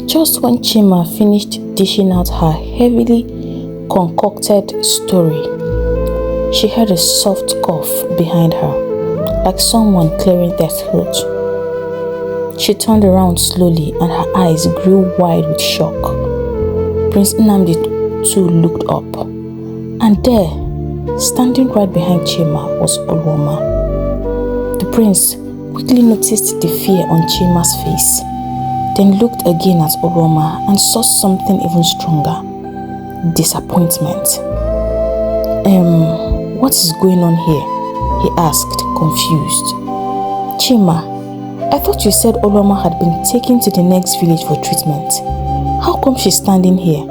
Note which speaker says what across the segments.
Speaker 1: Just when Chima finished dishing out her heavily concocted story, she heard a soft cough behind her, like someone clearing their throat. She turned around slowly and her eyes grew wide with shock. Prince Nnamdi too looked up, and there, standing right behind Chima, was Olwoma. The prince quickly noticed the fear on Chima's face, then looked again at Olwoma and saw something even stronger: disappointment. What is going on here? He asked, confused. Chima, I thought you said Olwoma had been taken to the next village for treatment. How come she's standing here?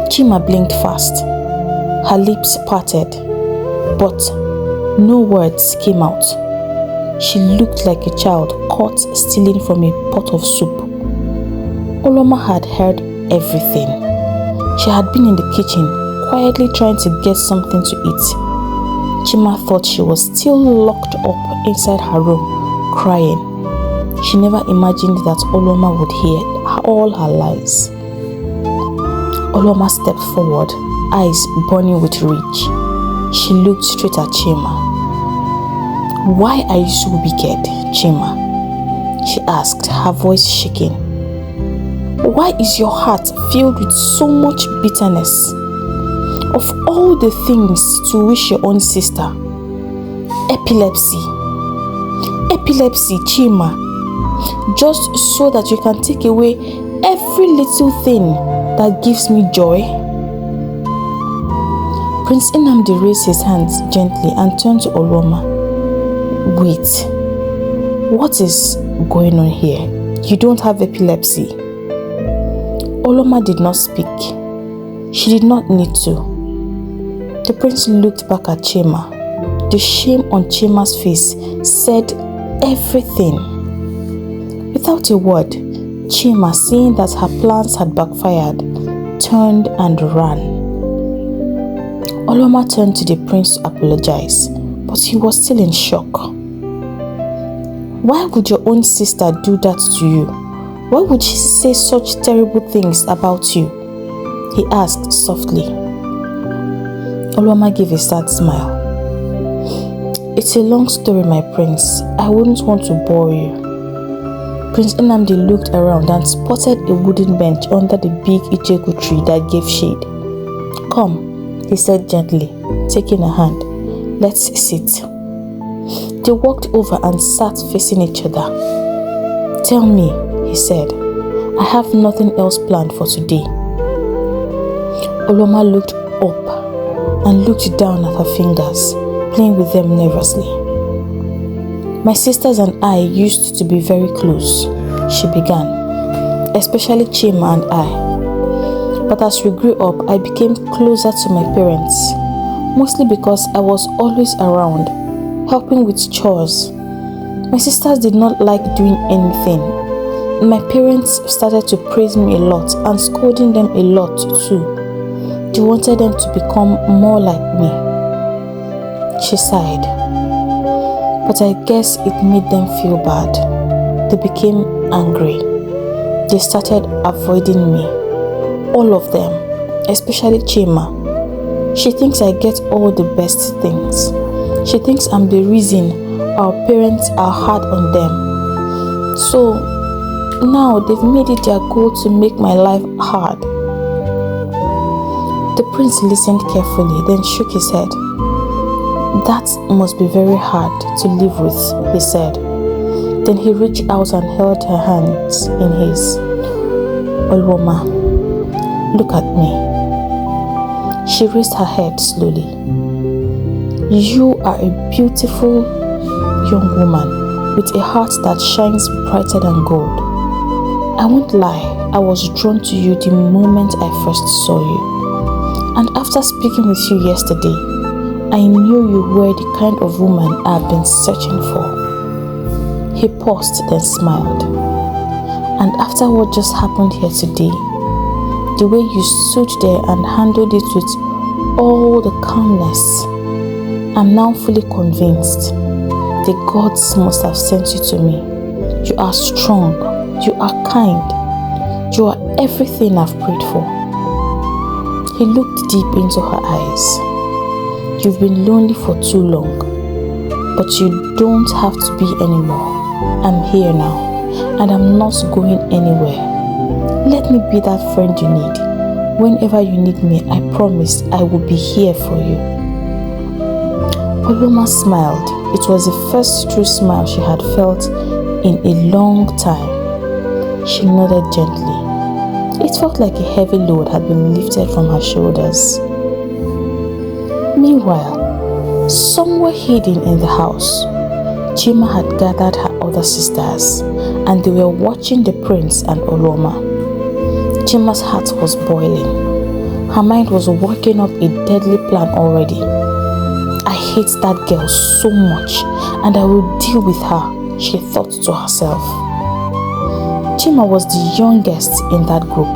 Speaker 1: Chima blinked fast. Her lips parted, but no words came out. She looked like a child caught stealing from a pot of soup. Olwoma had heard everything. She had been in the kitchen, quietly trying to get something to eat. Chima thought she was still locked up inside her room, crying. She never imagined that Olwoma would hear all her lies. Olwoma stepped forward, eyes burning with rage. She looked straight at Chima. Why are you so wicked, Chima? She asked, her voice shaking. Why is your heart filled with so much bitterness? Of all the things to wish your own sister, epilepsy, Chima, just so that you can take away every little thing that gives me joy. Prince Nnamdi raised his hands gently and turned to Olwoma. Wait, what is going on here? You don't have epilepsy. Olwoma did not speak. She did not need to. The prince looked back at Chima. The shame on Chima's face said everything. Without a word, Chima, seeing that her plans had backfired, turned and ran. Olwoma turned to the prince to apologize, but he was still in shock. Why would your own sister do that to you? Why would she say such terrible things about you? He asked softly. Olwoma gave a sad smile. It's a long story, my prince. I wouldn't want to bore you. Prince Nnamdi looked around and spotted a wooden bench under the big Icheku tree that gave shade. Come, he said gently, taking her hand. Let's sit. They walked over and sat facing each other. Tell me, he said. I have nothing else planned for today. Olwoma looked up and looked down at her fingers, playing with them nervously. My sisters and I used to be very close, she began, especially Chima and I. But as we grew up, I became closer to my parents, mostly because I was always around, helping with chores. My sisters did not like doing anything. My parents started to praise me a lot and scolding them a lot too. They wanted them to become more like me. She sighed. But I guess it made them feel bad. They became angry. They started avoiding me. All of them, especially Chima. She thinks I get all the best things. She thinks I'm the reason our parents are hard on them. So now they've made it their goal to make my life hard. The prince listened carefully, then shook his head. That must be very hard to live with, he said. Then he reached out and held her hands in his. Olwoma, look at me. She raised her head slowly. You are a beautiful young woman with a heart that shines brighter than gold. I won't lie, I was drawn to you the moment I first saw you. And after speaking with you yesterday, I knew you were the kind of woman I've been searching for. He paused, then smiled. And after what just happened here today, the way you stood there and handled it with all the calmness, I'm now fully convinced the gods must have sent you to me. You are strong, you are kind, You are everything I've prayed for. He looked deep into her eyes. You've been lonely for too long, but you don't have to be anymore. I'm here now, and I'm not going anywhere. Let me be that friend you need. Whenever you need me, I promise I will be here for you. Oloma smiled. It was the first true smile she had felt in a long time. She nodded gently. It felt like a heavy load had been lifted from her shoulders. Meanwhile, somewhere hidden in the house, Chima had gathered her other sisters, and they were watching the prince and Oloma. Chima's heart was boiling. Her mind was working up a deadly plan already. I hate that girl so much, and I will deal with her, she thought to herself. Chima was the youngest in that group,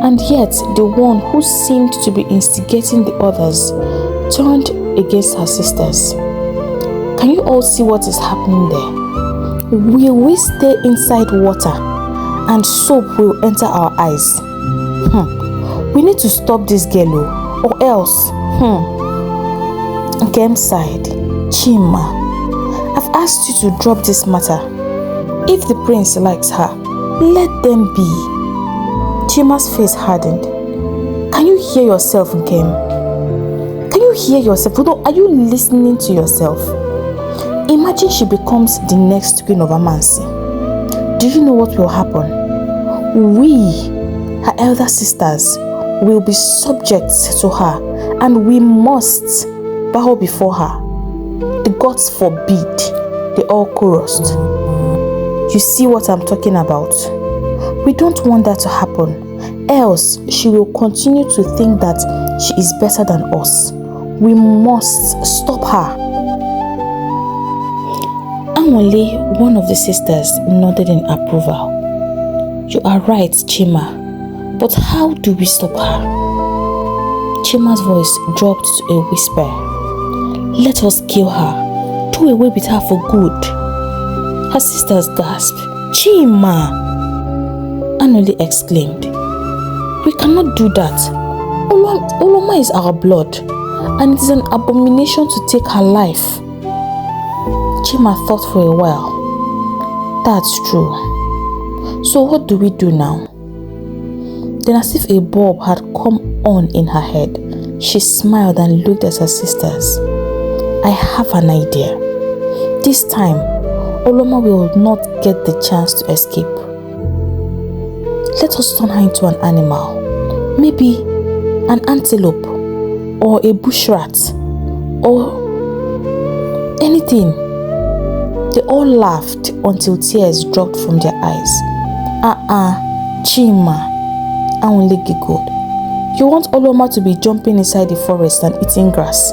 Speaker 1: and yet the one who seemed to be instigating the others turned against her sisters. Can you all see what is happening there? Will we stay inside water and soap will enter our eyes? We need to stop this girl, or else. Nkem sighed. Chima, I've asked you to drop this matter. If the prince likes her, let them be. Chima's face hardened. Can you hear yourself, Nkem? Can you hear yourself? Are you listening to yourself? Imagine she becomes the next queen of Amansi. Do you know what will happen? We, her elder sisters, will be subject to her, and we must bow before her. The gods forbid, they all chorused. You see what I'm talking about? We don't want that to happen, else she will continue to think that she is better than us. We must stop her. Only one of the sisters nodded in approval. You are right, Chima, but how do we stop her? Chima's voice dropped to a whisper. Let us kill her. Do away with her for good. Her sisters gasped. Chima! Anoli exclaimed. We cannot do that. Oloma is our blood, and it is an abomination to take her life. Chima thought for a while. That's true. So what do we do now? Then, as if a bulb had come on in her head, she smiled and looked at her sisters. I have an idea. This time, Oloma will not get the chance to escape. Let us turn her into an animal. Maybe an antelope, or a bush rat, or anything. They all laughed until tears dropped from their eyes. Chima, I only giggled. You want Oloma to be jumping inside the forest and eating grass?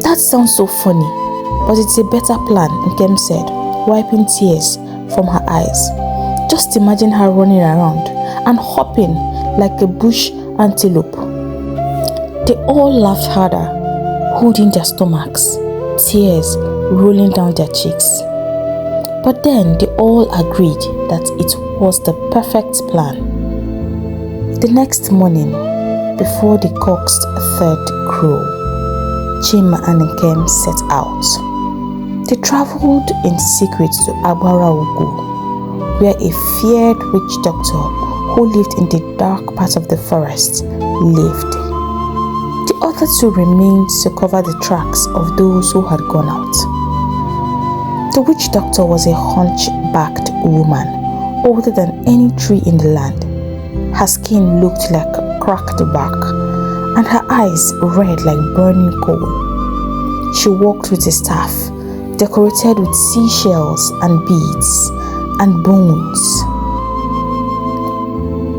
Speaker 1: That sounds so funny, but it's a better plan, Nkem said, wiping tears from her eyes. Just imagine her running around and hopping like a bush antelope. They all laughed harder, holding their stomachs, tears rolling down their cheeks. But then they all agreed that it was the perfect plan. The next morning, before the cock's third crow, Chima and Nkem set out. They traveled in secret to Agba, where a feared witch doctor who lived in the dark part of the forest lived. The other two remained to cover the tracks of those who had gone out. The witch doctor was a hunchbacked woman, older than any tree in the land. Her skin looked like cracked bark, and her eyes red like burning coal. She walked with a staff, decorated with seashells and beads and bones.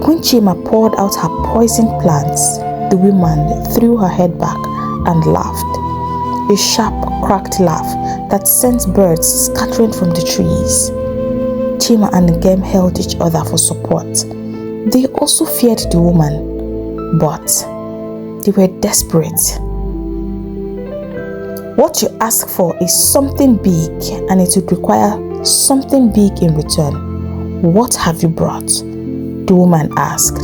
Speaker 1: When Chima poured out her poison plants, the woman threw her head back and laughed. A sharp, cracked laugh that sent birds scattering from the trees. Chima and Nkem held each other for support. They also feared the woman, but they were desperate. What you ask for is something big, and it would require something big in return. What have you brought? the woman asked.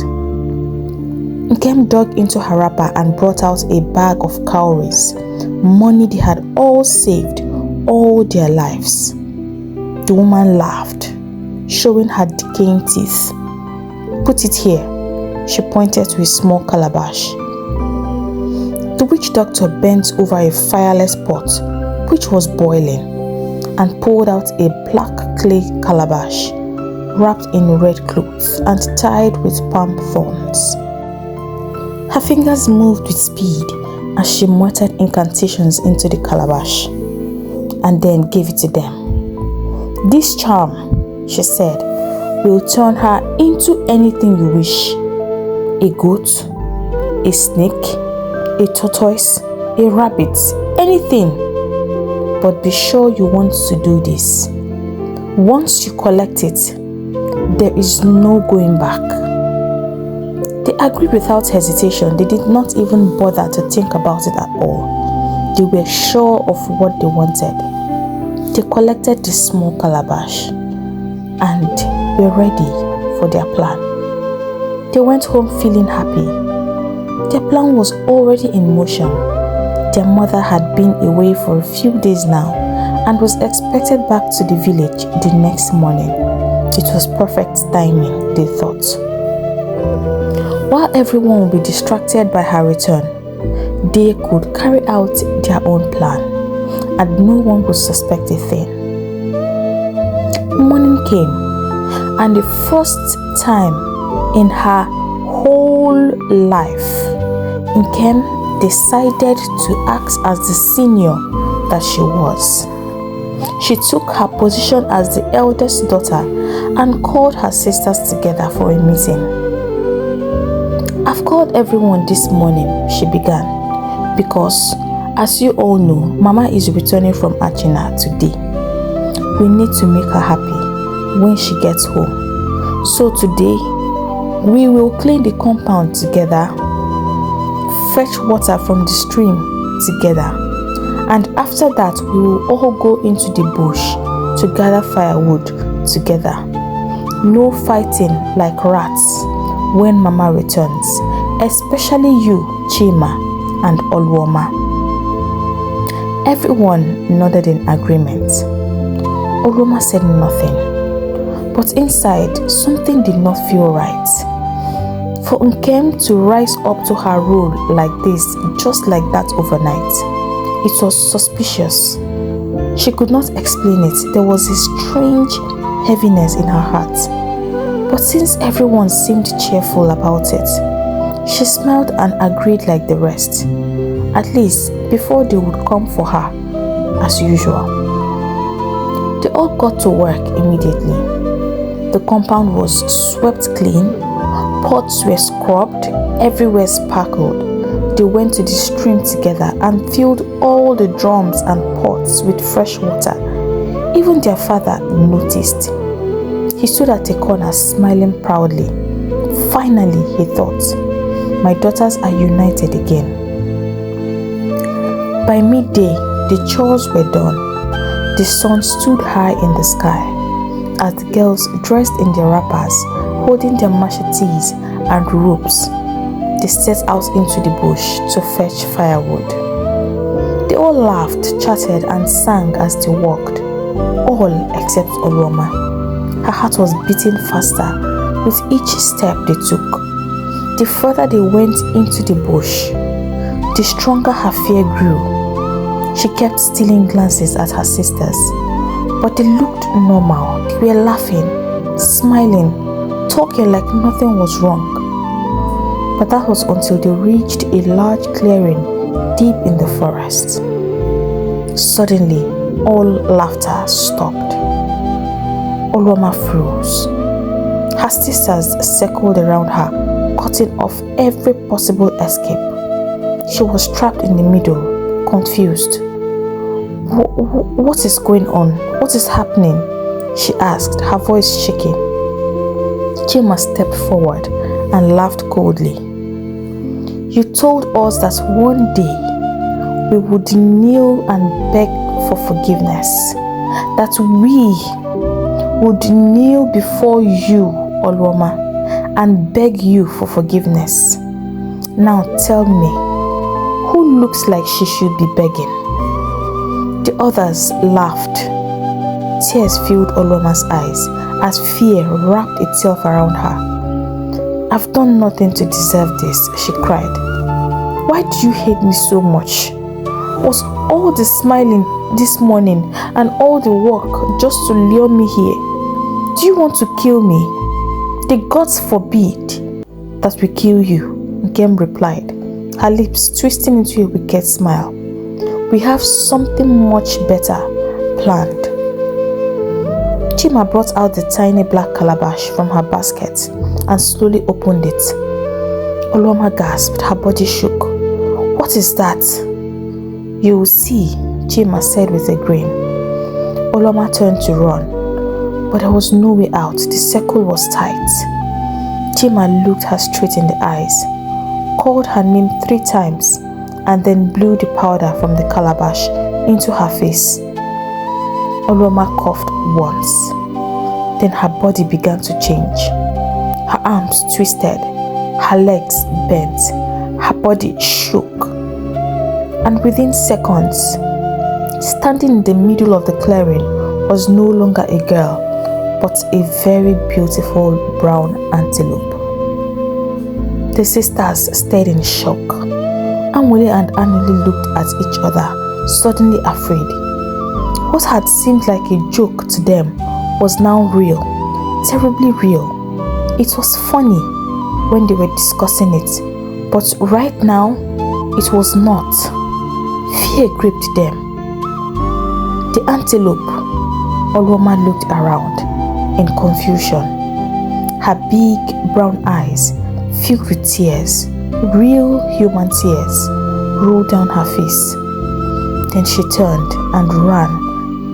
Speaker 1: Nkem dug into her wrapper and brought out a bag of cowries, money they had all saved all their lives. The woman laughed, showing her decaying teeth. Put it here, she pointed to a small calabash. The witch doctor bent over a fireless pot, which was boiling, and pulled out a black clay calabash, wrapped in red cloth and tied with palm thorns. Her fingers moved with speed as she muttered incantations into the calabash, and then gave it to them. This charm, she said, will turn her into anything you wish. A goat, a snake, a tortoise, a rabbit, anything. But be sure you want to do this. Once you collect it, there is no going back. They agreed without hesitation. They did not even bother to think about it at all. They were sure of what they wanted. They collected the small calabash and were ready for their plan. They went home feeling happy. Their plan was already in motion. Their mother had been away for a few days now and was expected back to the village the next morning. It was perfect timing, they thought. While everyone would be distracted by her return, they could carry out their own plan, and no one would suspect a thing. Morning came, and the first time in her whole life, Nkem decided to act as the senior that she was. She took her position as the eldest daughter and called her sisters together for a meeting. I've called everyone this morning, she began, because as you all know, Mama is returning from Achina today. We need to make her happy when she gets home. So today, we will clean the compound together, fetch water from the stream together, and after that we will all go into the bush to gather firewood together. No fighting like rats when Mama returns, especially you, Chima and Olwoma. Everyone nodded in agreement. Olwoma said nothing, but inside something did not feel right. For Nkem to rise up to her role like this, just like that overnight, it was suspicious. She could not explain it. There was a strange heaviness in her heart. But since everyone seemed cheerful about it, she smiled and agreed like the rest, at least before they would come for her, as usual. They all got to work immediately. The compound was swept clean, pots were scrubbed, everywhere sparkled. They went to the stream together and filled all the drums and pots with fresh water. Even their father noticed. He stood at a corner smiling proudly. Finally, he thought, my daughters are united again. By midday, the chores were done. The sun stood high in the sky as the girls, dressed in their wrappers, holding their machetes and ropes, they set out into the bush to fetch firewood. They all laughed, chatted, and sang as they walked, all except Olwoma. Her heart was beating faster with each step they took. The further they went into the bush, the stronger her fear grew. She kept stealing glances at her sisters, but they looked normal. They were laughing, smiling, talking like nothing was wrong. But that was until they reached a large clearing deep in the forest. Suddenly, all laughter stopped. Olwoma froze. Her sisters circled around her, cutting off every possible escape. She was trapped in the middle, confused. What is going on? What is happening? She asked, her voice shaking. Chima stepped forward and laughed coldly. You told us that one day we would kneel and beg for forgiveness, that we would kneel before you, Olwoma, and beg you for forgiveness. Now tell me, who looks like she should be begging?" The others laughed. Tears filled Oluoma's eyes as fear wrapped itself around her. "I've done nothing to deserve this," she cried. "Why do you hate me so much? Was all the smiling this morning and all the work just to lure me here? Do you want to kill me? The gods forbid that we kill you," Nkem replied, her lips twisting into a wicked smile. "We have something much better planned." Chima brought out the tiny black calabash from her basket and slowly opened it. Oluoma gasped, her body shook. "What is that?" "You will see," Chima said with a grin. Oluoma turned to run, but there was no way out. The circle was tight. Chima looked her straight in the eyes, called her name 3 times, and then blew the powder from the calabash into her face. Oluoma coughed once. Then her body began to change. Her arms twisted, her legs bent, her body shook. And within seconds, standing in the middle of the clearing was no longer a girl, but a very beautiful brown antelope. The sisters stared in shock. Anwele and Anuli looked at each other, suddenly afraid. What had seemed like a joke to them was now real, terribly real. It was funny when they were discussing it, but right now, it was not. Fear gripped them. The antelope. Oluoma looked around in confusion. Her big brown eyes, filled with tears, real human tears, rolled down her face. Then she turned and ran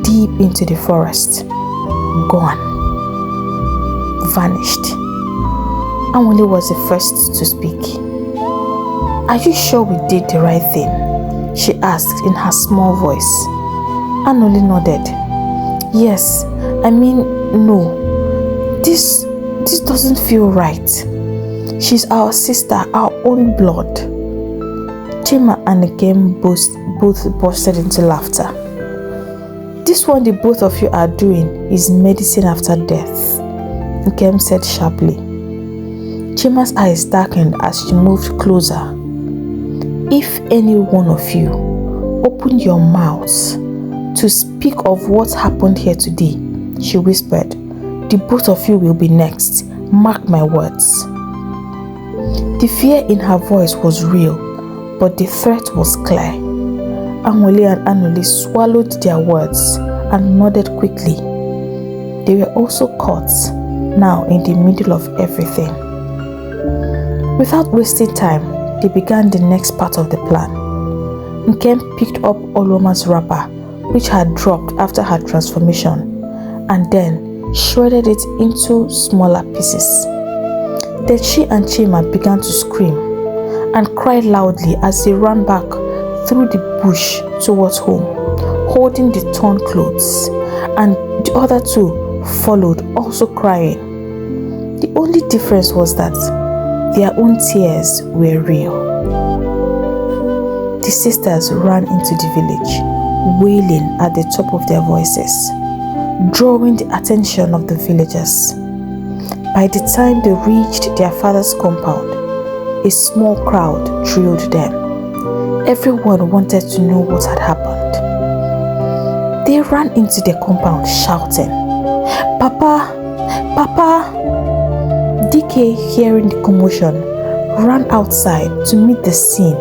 Speaker 1: deep into the forest. Gone. Vanished. Anwele was the first to speak. "Are you sure we did the right thing?" she asked in her small voice. Anwele nodded. "Yes, I mean, no. This doesn't feel right. She's our sister, our own blood." Chima and Nkem both bursted into laughter. "This one the both of you are doing is medicine after death," Nkem said sharply. Chima's eyes darkened as she moved closer. "If any one of you open your mouths to speak of what happened here today," she whispered, "the both of you will be next. Mark my words." The fear in her voice was real, but the threat was clear. Anwele and Anuli swallowed their words and nodded quickly. They were also caught, now in the middle of everything. Without wasting time, they began the next part of the plan. Nkem picked up Oluoma's wrapper, which had dropped after her transformation, and then shredded it into smaller pieces. Then she and Chima began to scream and cry loudly as they ran back through the bush towards home, holding the torn clothes, and the other 2 followed, also crying. The only difference was that their own tears were real. The sisters ran into the village, wailing at the top of their voices, drawing the attention of the villagers. By the time they reached their father's compound, a small crowd trailed them. Everyone wanted to know what had happened. They ran into the compound shouting, "Papa! Papa!" DK, hearing the commotion, ran outside to meet the scene.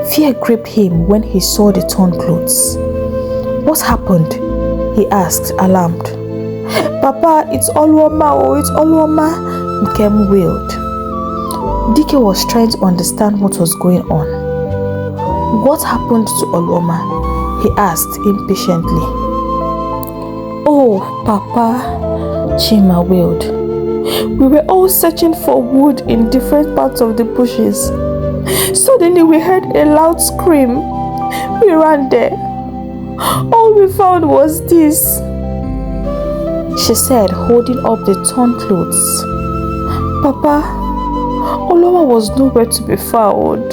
Speaker 1: Fear gripped him when he saw the torn clothes. "What happened?" he asked, alarmed. "Papa, it's Oluoma, oh, it's Oluoma," Nkem wailed. DK was trying to understand what was going on. "What happened to Oluoma?" he asked impatiently. "Oh, Papa," Chima wailed. "We were all searching for wood in different parts of the bushes. Suddenly we heard a loud scream. We ran there. All we found was this," she said, holding up the torn clothes. Papa, Oloma was nowhere to be found.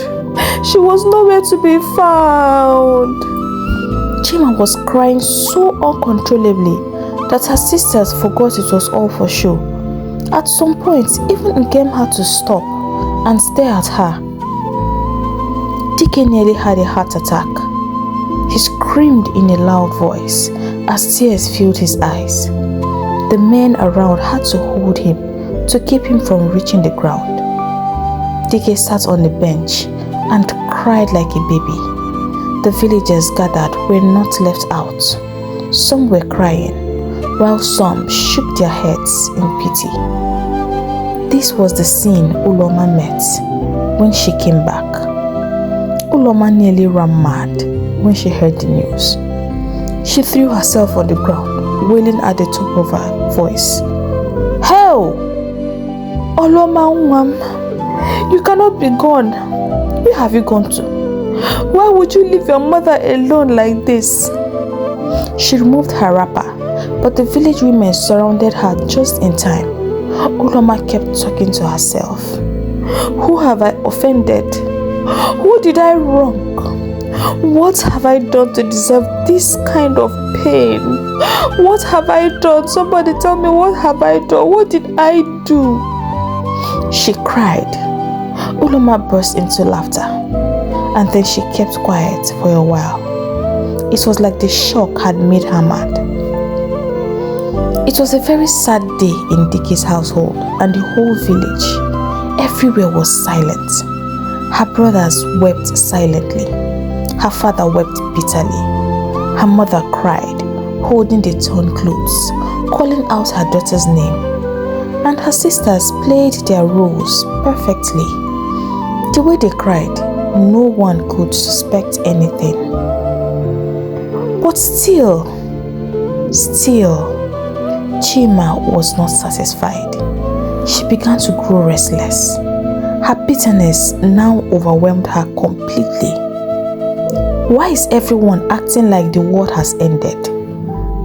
Speaker 1: She was nowhere to be found. Chima was crying so uncontrollably that her sisters forgot it was all for show. At some point, even Nkem had to stop and stare at her. Dike nearly had a heart attack. He screamed in a loud voice as tears filled his eyes. The men around had to hold him to keep him from reaching the ground. Dike sat on the bench and cried like a baby. The villagers gathered were not left out. Some were crying, while some shook their heads in pity. This was the scene Uloma met when she came back. Uloma nearly ran mad when she heard the news. She threw herself on the ground, wailing at the top of her voice. Hell! Oloma Umam, you cannot be gone. Where have you gone to? Why would you leave your mother alone like this? She removed her wrapper, but the village women surrounded her just in time. Oloma kept talking to herself. Who have I offended? Who did I wrong? What have I done to deserve this kind of pain? What have I done? Somebody tell me, what have I done? What did I do? She cried. Oloma burst into laughter, and then she kept quiet for a while. It was like the shock had made her mad. It was a very sad day in Dike's household, and the whole village, everywhere was silent. Her brothers wept silently. Her father wept bitterly. Her mother cried, holding the torn clothes, calling out her daughter's name. And her sisters played their roles perfectly. The way they cried, no one could suspect anything. But still, Chima was not satisfied. She began to grow restless. Her bitterness now overwhelmed her completely. Why is everyone acting like the world has ended?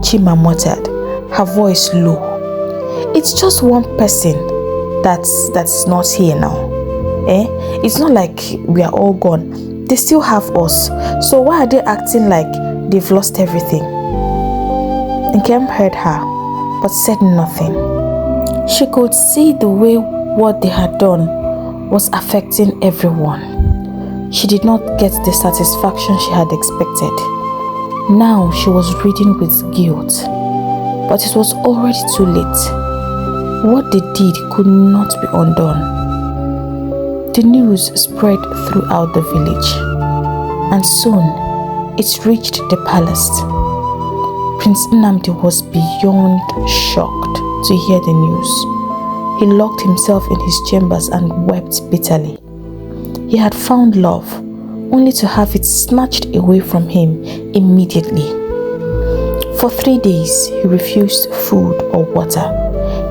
Speaker 1: Chima muttered, her voice low. It's just one person that's not here now. It's not like we are all gone. They still have us. So why are they acting like they've lost everything? Nkem heard her, but said nothing. She could see the way what they had done was affecting everyone. She did not get the satisfaction she had expected. Now she was reading with guilt, but it was already too late. What they did could not be undone. The news spread throughout the village, and soon it reached the palace. Prince Nnamdi was beyond shocked to hear the news. He locked himself in his chambers and wept bitterly. He had found love, only to have it snatched away from him immediately. For 3 days, he refused food or water.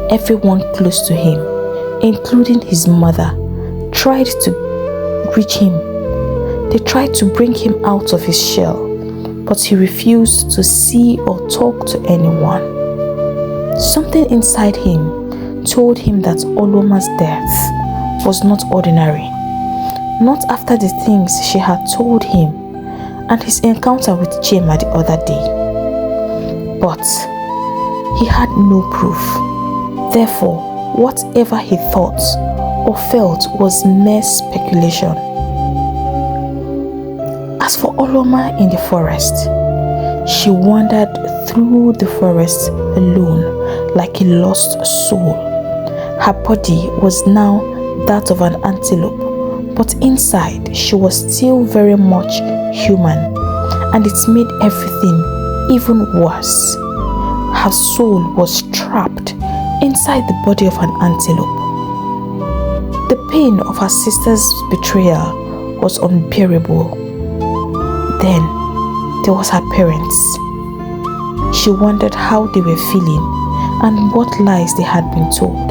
Speaker 1: Everyone close to him, including his mother, tried to reach him. They tried to bring him out of his shell, but he refused to see or talk to anyone. Something inside him told him that Oloma's death was not ordinary. Not after the things she had told him and his encounter with Chima the other day. But he had no proof. Therefore, whatever he thought or felt was mere speculation. As for Oloma in the forest, she wandered through the forest alone like a lost soul. Her body was now that of an antelope, but inside she was still very much human, and it made everything even worse. Her soul was trapped inside the body of an antelope. The pain of her sister's betrayal was unbearable. Then there was her parents. She wondered how they were feeling and what lies they had been told.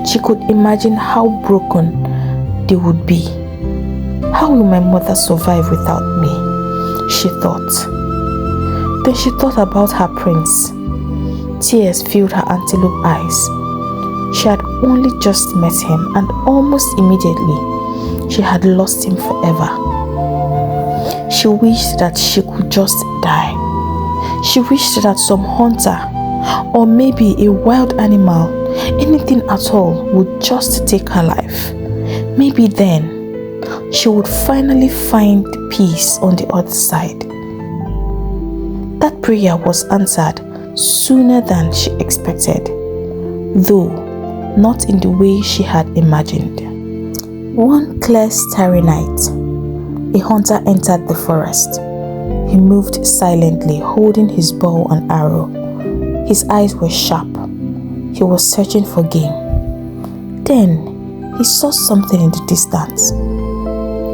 Speaker 1: She could imagine how broken they would be. How will my mother survive without me? She thought. Then she thought about her prince. Tears filled her antelope eyes. She had only just met him, and almost immediately, she had lost him forever. She wished that she could just die. She wished that some hunter, or maybe a wild animal, anything at all, would just take her life. Maybe then, she would finally find peace on the other side. That prayer was answered sooner than she expected, though not in the way she had imagined. One clear starry night, a hunter entered the forest. He moved silently, holding his bow and arrow. His eyes were sharp. He was searching for game. Then, he saw something in the distance.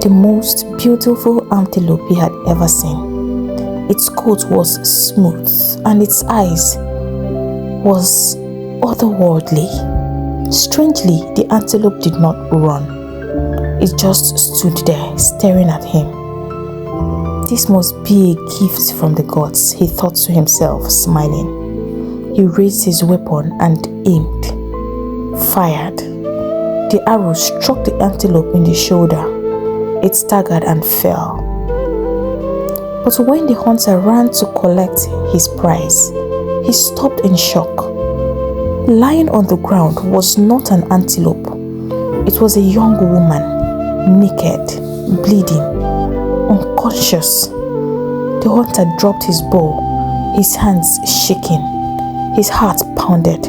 Speaker 1: The most beautiful antelope he had ever seen. Its coat was smooth, and its eyes was otherworldly. Strangely, the antelope did not run. It just stood there, staring at him. This must be a gift from the gods, he thought to himself, smiling. He raised his weapon and aimed. Fired. The arrow struck the antelope in the shoulder. It staggered and fell. But when the hunter ran to collect his prize, he stopped in shock. Lying on the ground was not an antelope. It was a young woman, naked, bleeding, unconscious. The hunter dropped his bow, his hands shaking, his heart pounded.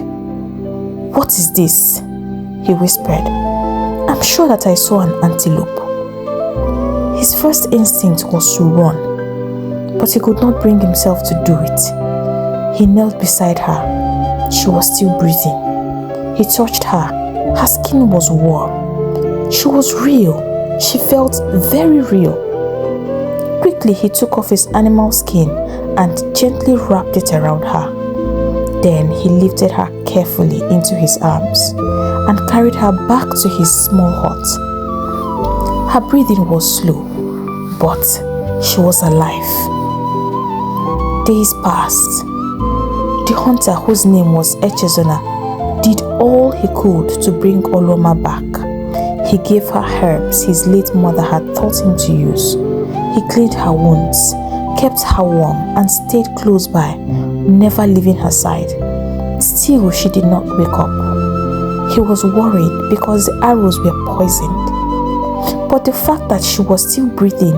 Speaker 1: "What is this?" he whispered. "I'm sure that I saw an antelope." His first instinct was to run, but he could not bring himself to do it. He knelt beside her. She was still breathing. He touched her. Her skin was warm. She was real. She felt very real. Quickly, he took off his animal skin and gently wrapped it around her. Then he lifted her carefully into his arms and carried her back to his small hut. Her breathing was slow, but she was alive. Days passed. The hunter, whose name was Echezona, did all he could to bring Oloma back. He gave her herbs his late mother had taught him to use. He cleaned her wounds, kept her warm, and stayed close by, never leaving her side. Still, she did not wake up. He was worried because the arrows were poisoned. But the fact that she was still breathing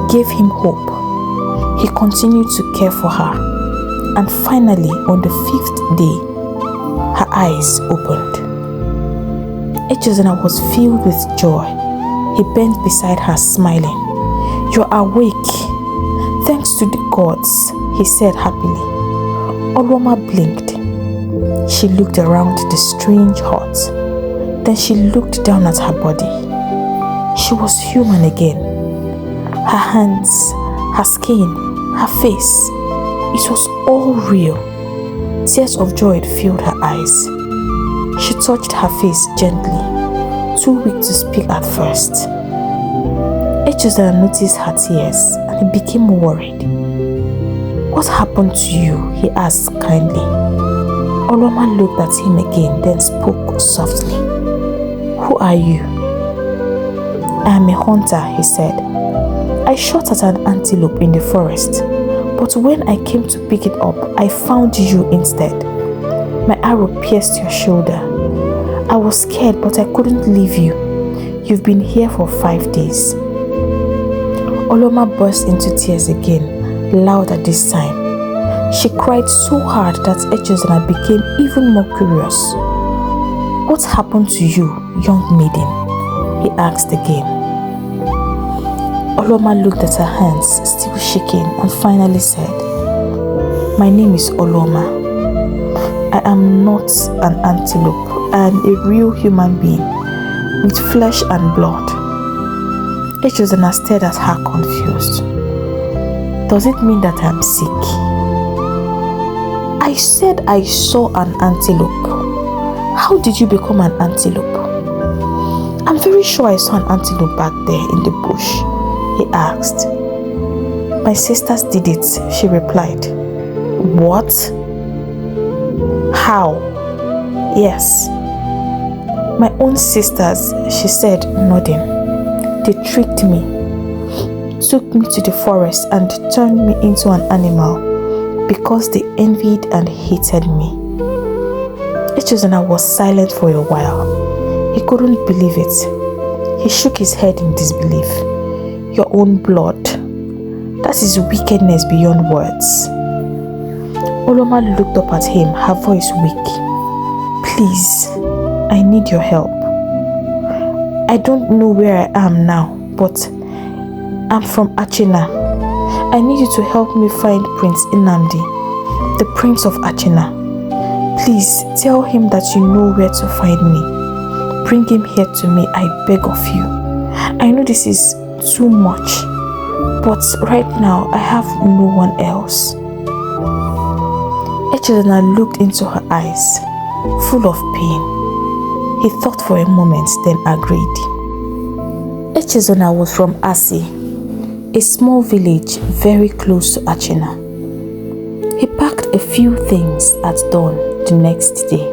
Speaker 1: gave him hope. He continued to care for her, and finally, on the 5th day, her eyes opened. Echezona was filled with joy. He bent beside her, smiling. "You're awake. Thanks to the gods," he said happily. Oloma blinked. She looked around the strange hut. Then she looked down at her body. She was human again. Her hands, her skin, her face. It was all real. Tears of joy filled her eyes. She touched her face gently, too weak to speak at first. Echezona noticed her tears and he became worried. "What happened to you?" he asked kindly. Oloma looked at him again, then spoke softly. "Who are you?" "I am a hunter," he said. "I shot at an antelope in the forest, but when I came to pick it up, I found you instead. My arrow pierced your shoulder. I was scared, but I couldn't leave you. You've been here for 5 days." Oloma burst into tears again, louder this time. She cried so hard that Echezona became even more curious. "What happened to you, young maiden?" he asked again. Oloma looked at her hands, still shaking, and finally said, "My name is Oloma. I am not an antelope. I am a real human being, with flesh and blood." Echezona stared at her confused. "Does it mean that I am sick?" "I said I saw an antelope. How did you become an antelope?" "I'm very sure I saw an antelope back there in the bush," he asked. "My sisters did it," she replied. "What? How?" "Yes, My own sisters, she said, nodding. They tricked me, took me to the forest and turned me into an animal because they envied and hated me. Echezona was silent for a while. He couldn't believe it. He shook his head in disbelief. Your own blood. That is wickedness beyond words. Oloma looked up at him, her voice weak. Please, I need your help. I don't know where I am now, but I'm from Achina. I need you to help me find Prince Nnamdi, the Prince of Achina. Please tell him that you know where to find me. Bring him here to me, I beg of you. I know this is too much, but right now I have no one else. Echezona looked into her eyes, full of pain. He thought for a moment, then agreed. Echezona was from Asi, a small village very close to Achina. He packed a few things at dawn the next day,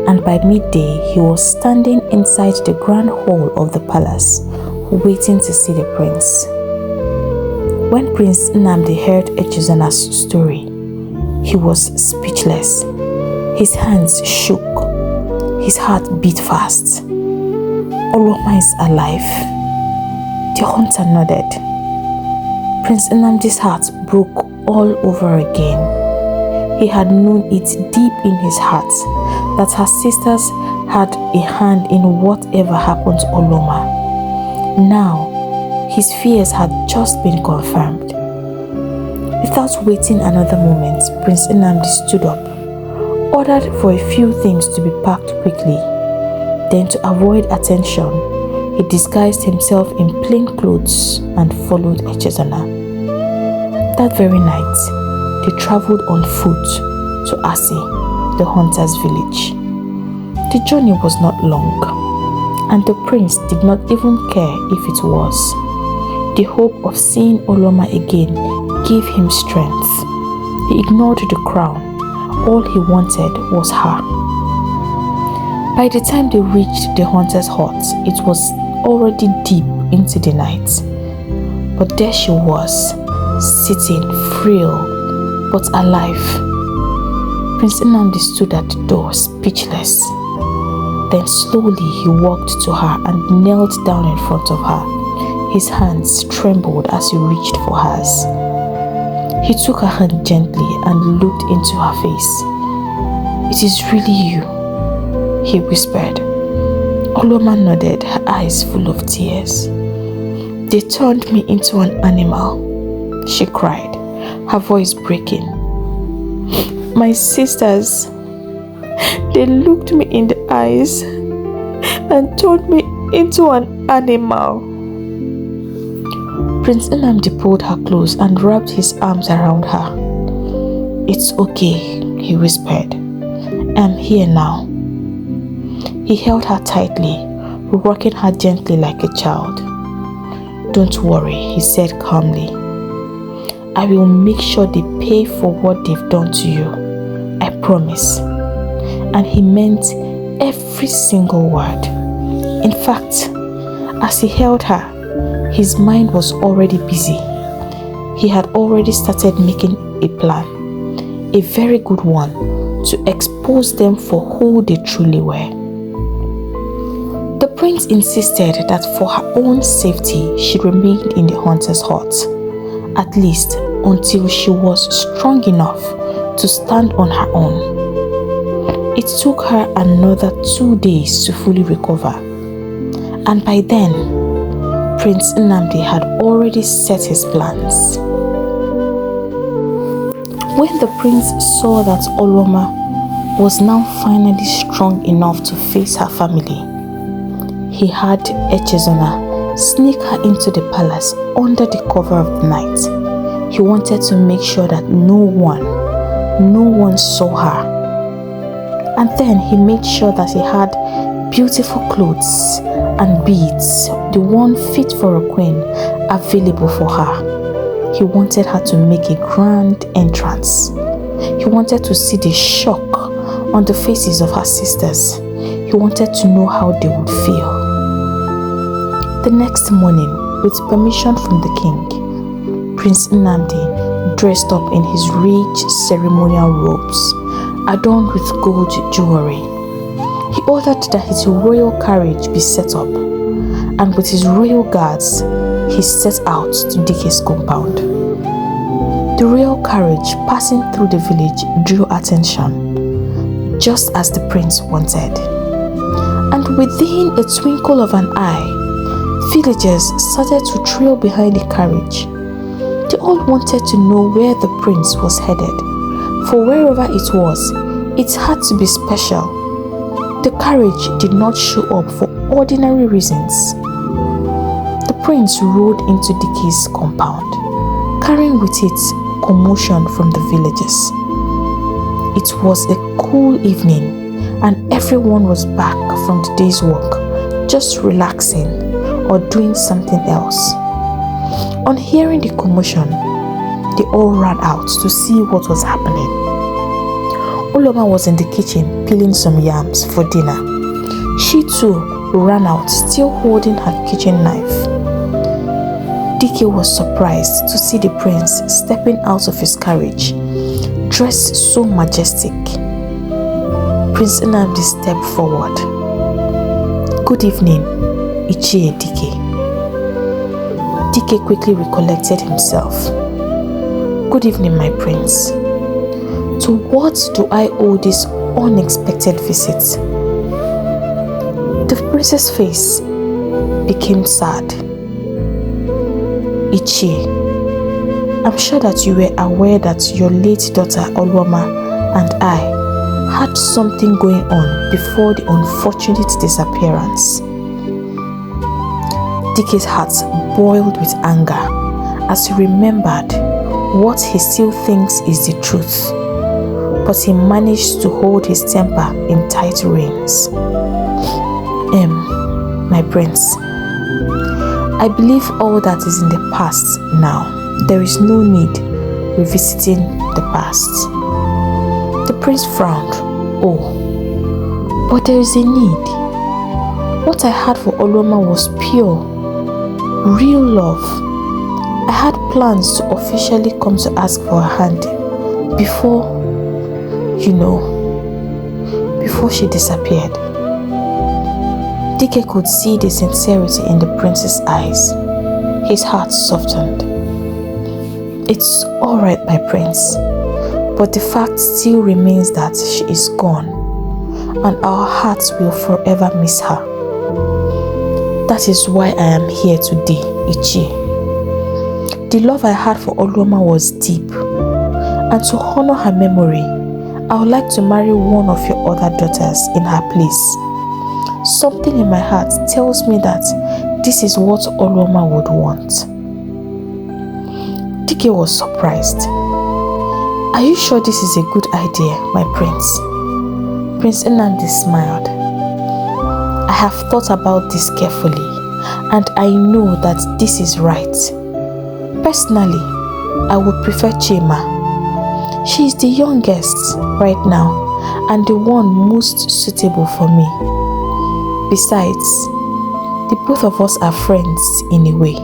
Speaker 1: and by midday he was standing inside the grand hall of the palace, waiting to see the prince. When Prince Nnamdi heard Echezona's story, he was speechless. His hands shook. His heart beat fast. Oloma is alive. The hunter nodded. Prince Nnamdi's heart broke all over again. He had known it deep in his heart that her sisters had a hand in whatever happened to Oloma. Now, his fears had just been confirmed. Without waiting another moment, Prince Nnamdi stood up, ordered for a few things to be packed quickly. Then, to avoid attention, he disguised himself in plain clothes and followed Echezona. That very night, they traveled on foot to Asi, the hunter's village. The journey was not long, and the prince did not even care if it was. The hope of seeing Oloma again gave him strength. He ignored the crown. All he wanted was her. By the time they reached the hunter's hut, it was already deep into the night. But there she was, sitting frail but alive. Prince Nnamdi stood at the door, speechless. Then slowly he walked to her and knelt down in front of her. His hands trembled as he reached for hers. He took her hand gently and looked into her face. "It is really you," he whispered. Oloma nodded, her eyes full of tears. "They turned me into an animal," she cried, her voice breaking. "My sisters, they looked me in the eyes and turned me into an animal." Prince Nnamdi pulled her close and wrapped his arms around her. "It's okay," he whispered. "I'm here now." He held her tightly, rocking her gently like a child. "Don't worry," he said calmly. "I will make sure they pay for what they've done to you. I promise." And he meant every single word. In fact, as he held her, his mind was already busy. He had already started making a plan, a very good one, to expose them for who they truly were. The prince insisted that for her own safety, she remained in the hunter's hut, at least until she was strong enough to stand on her own. It took her another 2 days to fully recover, and by then, Prince Nnamdi had already set his plans. When the prince saw that Oloma was now finally strong enough to face her family, he had Echezona sneak her into the palace under the cover of the night. He wanted to make sure that no one saw her. And then he made sure that he had beautiful clothes and beads, the one fit for a queen, available for her. He wanted her to make a grand entrance. He wanted to see the shock on the faces of her sisters. He He wanted to know how they would feel. The next morning, with permission from the king, Prince Nnamdi dressed up in his rich ceremonial robes, adorned with gold jewelry. He ordered that his royal carriage be set up, and with his royal guards, he set out to Dike's compound. The royal carriage passing through the village drew attention, just as the prince wanted. And within a twinkle of an eye, villagers started to trail behind the carriage. They all wanted to know where the prince was headed, for wherever it was, it had to be special. The carriage did not show up for ordinary reasons. The prince rode into Dike's compound, carrying with it commotion from the villagers. It was a cool evening, and everyone was back from the day's work, just relaxing or doing something else. On hearing the commotion, they all ran out to see what was happening. Oloma was in the kitchen peeling some yams for dinner. She too ran out, still holding her kitchen knife. Dike was surprised to see the prince stepping out of his carriage, dressed so majestic. Prince Nnamdi stepped forward. "Good evening, Ichie Dike." Dike quickly recollected himself. "Good evening, my prince. To what do I owe this unexpected visit?" The prince's face became sad. "Ichie, I'm sure that you were aware that your late daughter Oloma and I had something going on before the unfortunate disappearance." Dike's heart boiled with anger as he remembered what he still thinks is the truth, but he managed to hold his temper in tight reins. My prince, I believe all that is in the past now. There is no need revisiting the past." The prince frowned. "Oh, but there is a need. What I had for Oloma was pure, real love. I had plans to officially come to ask for her hand before she disappeared." Dike could see the sincerity in the prince's eyes. His heart softened. "It's all right, my prince, but the fact still remains that she is gone, and our hearts will forever miss her. That is why I am here today, Ichie. The love I had for Oloma was deep, and to honor her memory, I would like to marry one of your other daughters in her place. Something in my heart tells me that this is what Oloma would want." Dike was surprised. "Are you sure this is a good idea, my prince?" Prince Nnamdi smiled. "I have thought about this carefully, and I know that this is right. Personally, I would prefer Chima. She is the youngest right now and the one most suitable for me. Besides, the both of us are friends in a way."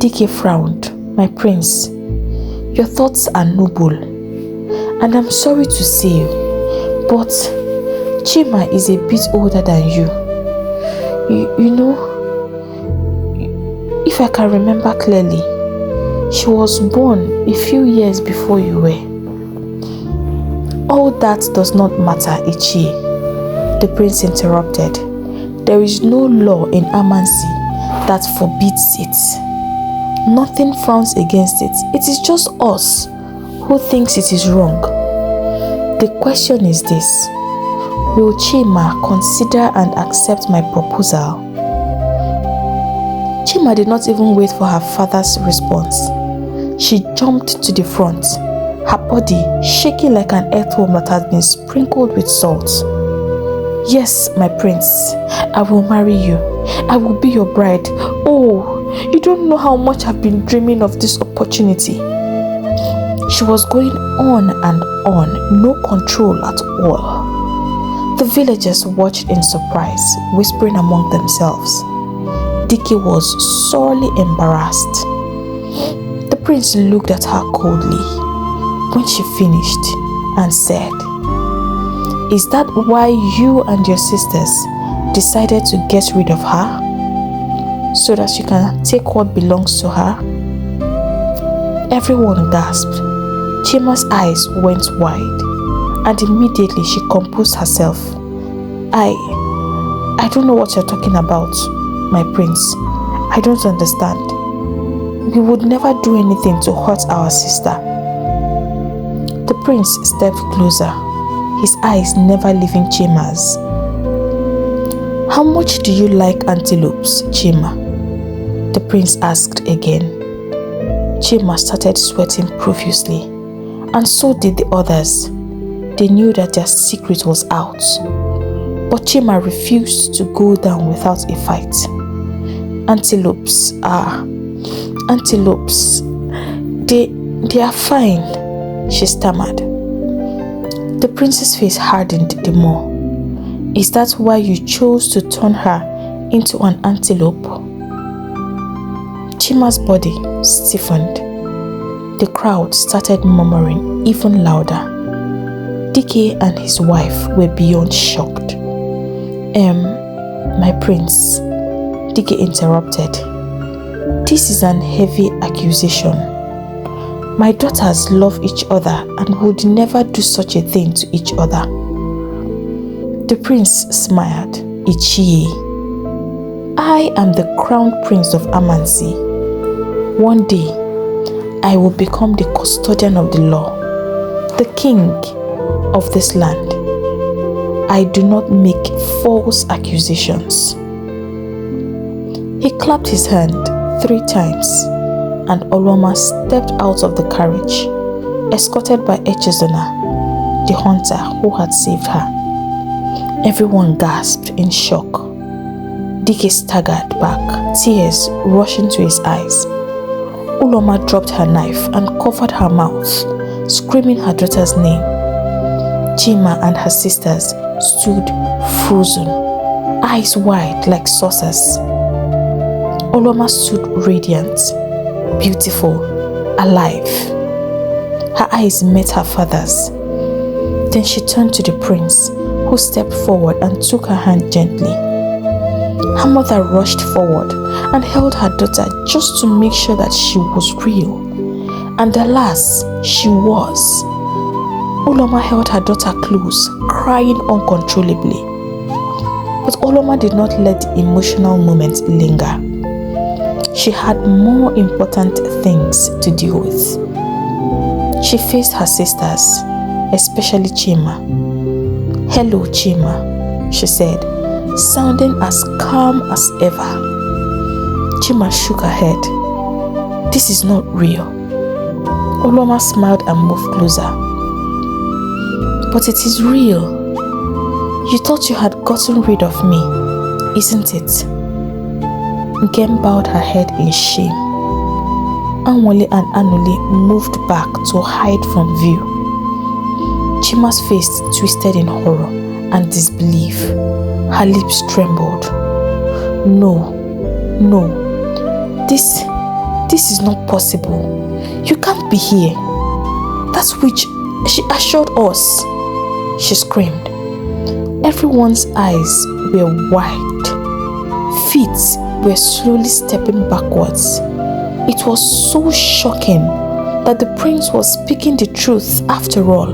Speaker 1: Dike frowned. "My prince, your thoughts are noble, and I'm sorry to say, but Chima is a bit older than you. You know, if I can remember clearly, she was born a few years before you were." "All that does not matter, Ichie," the prince interrupted. "There is no law in Amansi that forbids it. Nothing frowns against it. It is just us who thinks it is wrong. The question is this: will Chima consider and accept my proposal?" Chima did not even wait for her father's response. She jumped to the front, her body shaking like an earthworm that had been sprinkled with salt. "Yes, my prince, I will marry you. I will be your bride. Oh, you don't know how much I've been dreaming of this opportunity." She was going on and on, no control at all. The villagers watched in surprise, whispering among themselves. Dike was sorely embarrassed. The prince looked at her coldly when she finished and said, "Is that why you and your sisters decided to get rid of her? So that you can take what belongs to her?" Everyone gasped. Chima's eyes went wide, and immediately she composed herself. I don't know what you're talking about, my prince. I don't understand. We would never do anything to hurt our sister. The prince stepped closer, his eyes never leaving Chima's. "How much do you like antelopes, Chima?" the prince asked again. Chima started sweating profusely, and so did the others. They knew that their secret was out, but Chima refused to go down without a fight. Antelopes, they are fine," she stammered. The prince's face hardened the more. "Is that why you chose to turn her into an antelope?" Chima's body stiffened. The crowd started murmuring even louder. Dike and his wife were beyond shocked. My prince," Dike interrupted. "This is an heavy accusation. My daughters love each other and would never do such a thing to each other." The prince smiled. "Ichie, I am the crown prince of Amansi. One day, I will become the custodian of the law, the king of this land. I do not make false accusations." He clapped his hand 3 times, and Oloma stepped out of the carriage, escorted by Echezona, the hunter who had saved her. Everyone gasped in shock. Dike staggered back, tears rushing to his eyes. Oloma dropped her knife and covered her mouth, screaming her daughter's name. Chima and her sisters stood frozen, eyes wide like saucers. Oloma stood radiant, beautiful, alive. Her eyes met her father's. Then she turned to the prince, who stepped forward and took her hand gently. Her mother rushed forward and held her daughter just to make sure that she was real. And alas, she was. Oloma held her daughter close, crying uncontrollably. But Oloma did not let the emotional moment linger. She had more important things to deal with. She faced her sisters, especially Chima. "Hello, Chima," she said, sounding as calm as ever. Chima shook her head. "This is not real." Oloma smiled and moved closer. "But it is real. You thought you had gotten rid of me, isn't it?" Nkem bowed her head in shame. Anwole and Anuli moved back to hide from view. Chima's face twisted in horror and disbelief. Her lips trembled. No, this is not possible. You can't be here. That's which she assured us," she screamed. Everyone's eyes were wide. Feet were slowly stepping backwards. It was so shocking that the prince was speaking the truth after all.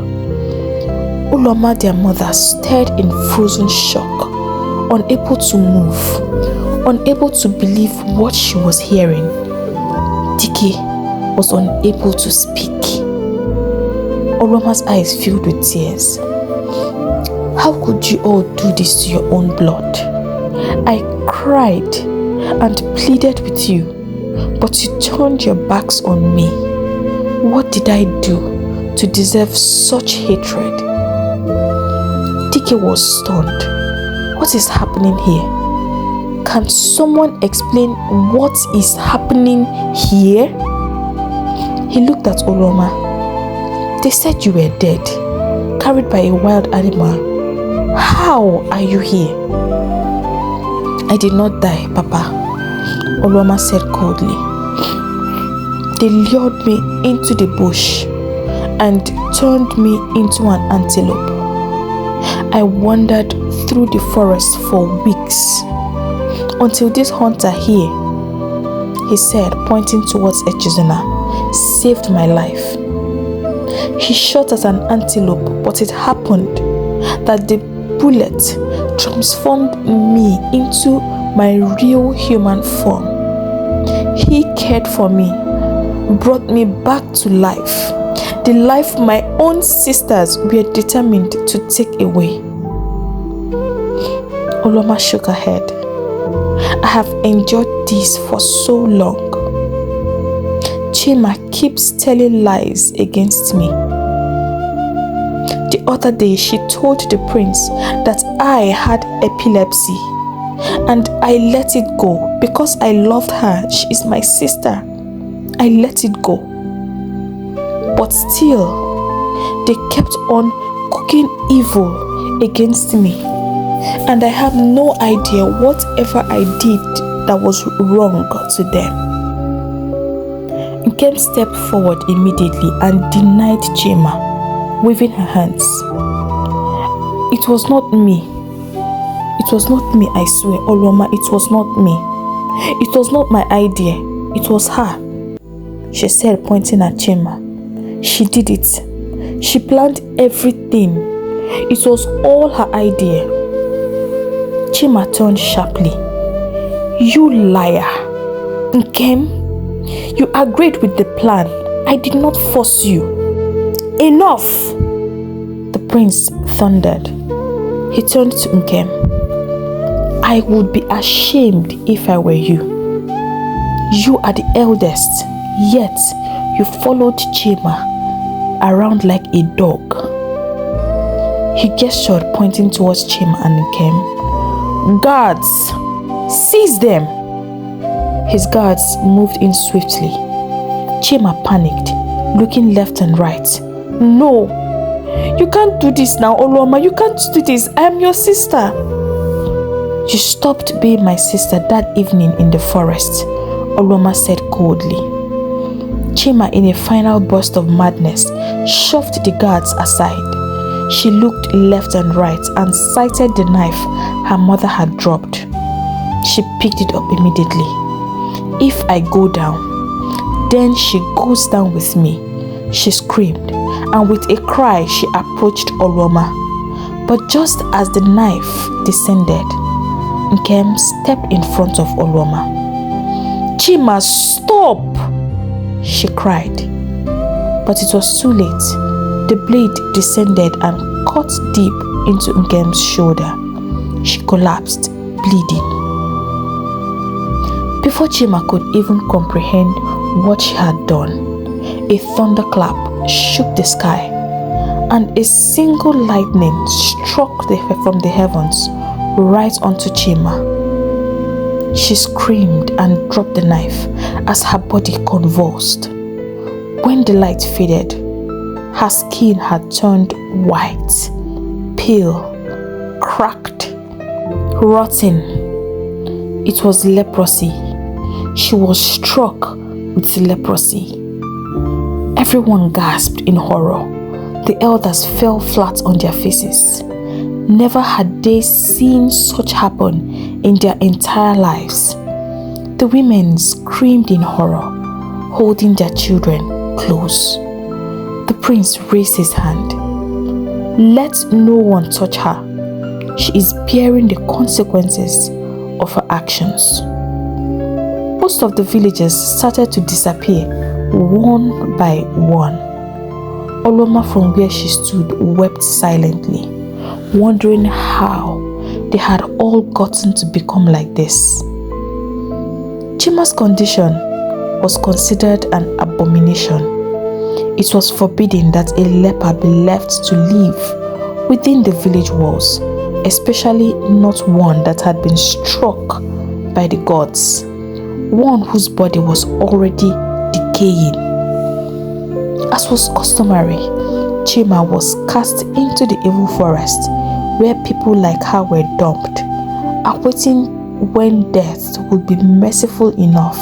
Speaker 1: Oloma, their mother, stared in frozen shock, unable to move, unable to believe what she was hearing. Dike was unable to speak. Oloma's eyes filled with tears. "How could you all do this to your own blood? I cried and pleaded with you, but you turned your backs on me. What did I do to deserve such hatred?" Dike was stunned. What is happening here? Can someone explain what is happening here? He looked at Oloma. "They said you were dead, carried by a wild animal. How are you here? I did not die, Papa, Oloma said coldly. They lured me into the bush and turned me into an antelope. I wandered through the forest for weeks until this hunter here, he said, pointing towards Echizuna, saved my life. He shot at an antelope, but it happened that the bullet transformed me into my real human form. He cared for me, brought me back to life, the life my own sisters were determined to take away. Oloma shook her head. I have endured this for so long. Chima keeps telling lies against me. The other day she told the prince that I had epilepsy and I let it go because I loved her. She is my sister. I let it go. But still, they kept on cooking evil against me. And I have no idea whatever I did that was wrong to them. Nkem stepped forward immediately and denied Chima, waving her hands. It was not me. It was not me, I swear, Oloma, it was not me. It was not my idea. It was her, she said, pointing at Chima. She did it. She planned everything. It was all her idea. Chima turned sharply. You liar! Nkem, you agreed with the plan. I did not force you. Enough! The prince thundered. He turned to Nkem. I would be ashamed if I were you. You are the eldest, yet you followed Chima around like a dog. He gestured, pointing towards Chima and Nkem. Guards, seize them! His guards moved in swiftly. Chima panicked, looking left and right. No, you can't do this now, Oloma. You can't do this. I am your sister. You stopped being my sister that evening in the forest, Oloma said coldly. Chima, in a final burst of madness, shoved the guards aside. She looked left and right and sighted the knife her mother had dropped. She picked it up immediately. If I go down, then she goes down with me, she screamed, and with a cry she approached Oloma. But just as the knife descended, Nkem stepped in front of Oloma. Chima, stop! She cried. But it was too late. The blade descended and cut deep into Nkem's shoulder. She collapsed, bleeding. Before Chima could even comprehend what she had done, a thunderclap shook the sky, and a single lightning struck from the heavens right onto Chima. She screamed and dropped the knife as her body convulsed. When the light faded, her skin had turned white, pale, cracked, rotten. It was leprosy. She was struck with leprosy. Everyone gasped in horror. The elders fell flat on their faces. Never had they seen such happen in their entire lives. The women screamed in horror, holding their children close. The prince raised his hand. Let no one touch her. She is bearing the consequences of her actions. Most of the villagers started to disappear one by one. Oloma, from where she stood, wept silently, wondering how they had all gotten to become like this. Chima's condition was considered an abomination. It was forbidden that a leper be left to live within the village walls, especially not one that had been struck by the gods, one whose body was already decaying. As was customary, Chima was cast into the evil forest where people like her were dumped, awaiting when death would be merciful enough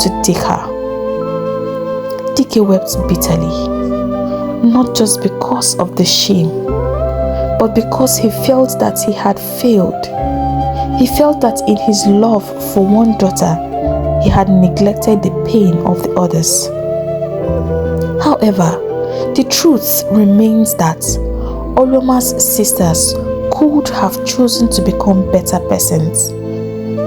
Speaker 1: to take her. Dike wept bitterly, not just because of the shame, but because he felt that he had failed. He felt that in his love for one daughter, he had neglected the pain of the others. However, the truth remains that Oloma's sisters could have chosen to become better persons.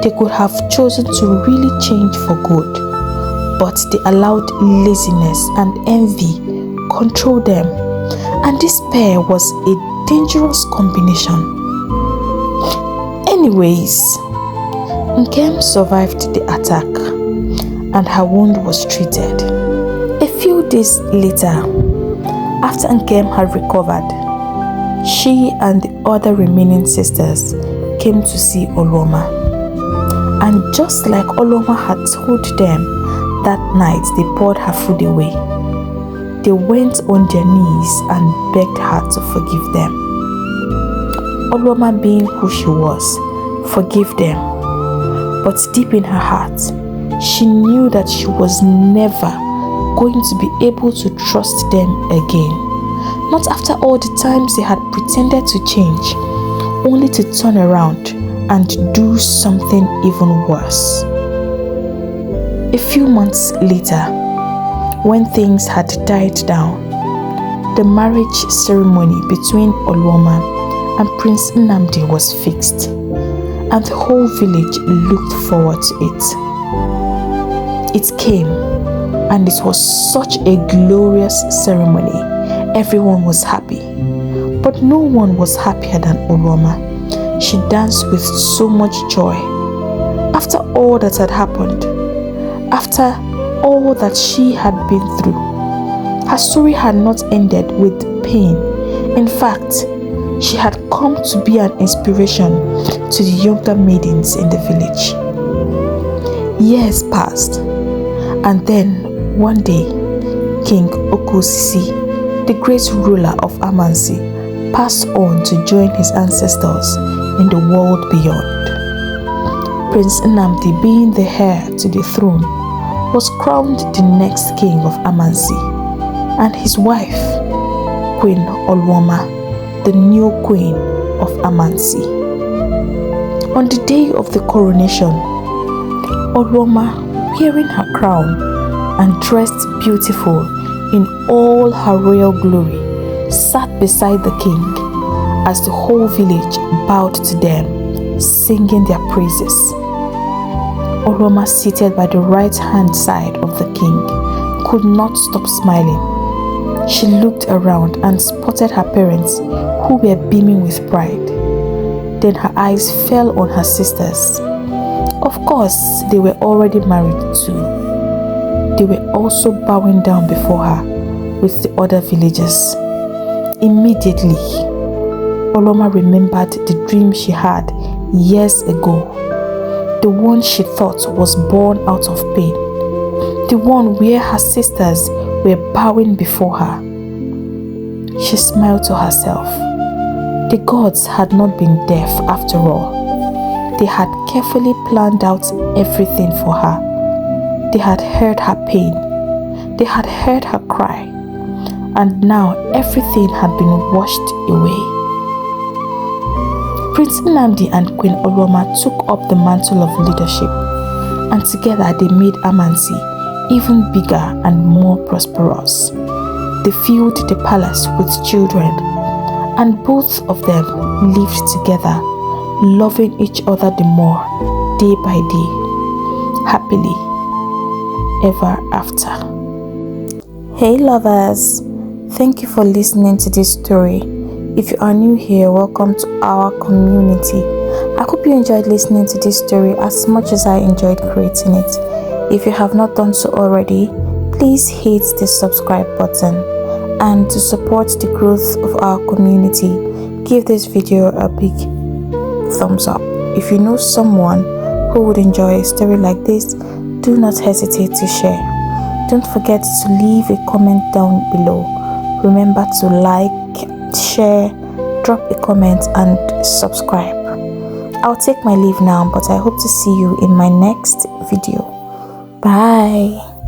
Speaker 1: They could have chosen to really change for good, but they allowed laziness and envy control them, and this pair was a dangerous combination. Anyways, Nkem survived the attack and her wound was treated. A few days later, after Nkem had recovered, she and the other remaining sisters came to see Oloma. And just like Oloma had told them that night they poured her food away, they went on their knees and begged her to forgive them. Oloma, being who she was, forgave them. But deep in her heart, she knew that she was never going to be able to trust them again. Not after all the times they had pretended to change, only to turn around and do something even worse. A few months later, when things had died down, the marriage ceremony between Oloma and Prince Nnamdi was fixed, and the whole village looked forward to it. It came, and it was such a glorious ceremony. Everyone was happy, but no one was happier than Oloma. She danced with so much joy. After all that had happened, after all that she had been through, her story had not ended with pain. In fact, she had come to be an inspiration to the younger maidens in the village. Years passed, and then one day, King Okosisi, the great ruler of Amansi, passed on to join his ancestors in the world beyond. Prince Nnamdi, being the heir to the throne, was crowned the next king of Amansi, and his wife, Queen Oloma, the new queen of Amansi. On the day of the coronation, Oloma, wearing her crown and dressed beautiful in all her royal glory, sat beside the king as the whole village bowed to them, singing their praises. Oloma, seated by the right-hand side of the king, could not stop smiling. She looked around and spotted her parents, who were beaming with pride. Then her eyes fell on her sisters. Of course, they were already married too. They were also bowing down before her with the other villagers. Immediately, Oloma remembered the dream she had years ago. The one she thought was born out of pain. The one where her sisters were bowing before her. She smiled to herself. The gods had not been deaf after all. They had carefully planned out everything for her. They had heard her pain. They had heard her cry. And now everything had been washed away. Prince Nnamdi and Queen Oloma took up the mantle of leadership, and together they made Amansi even bigger and more prosperous. They filled the palace with children, and both of them lived together, loving each other the more, day by day, happily ever after. Hey lovers, thank you for listening to this story. If you are new here, welcome to our community. I hope you enjoyed listening to this story as much as I enjoyed creating it. If you have not done so already, please hit the subscribe button. And to support the growth of our community, give this video a big thumbs up. If you know someone who would enjoy a story like this, do not hesitate to share. Don't forget to leave a comment down below. Remember to like, share, drop a comment and subscribe. I'll take my leave now, but I hope to see you in my next video. Bye.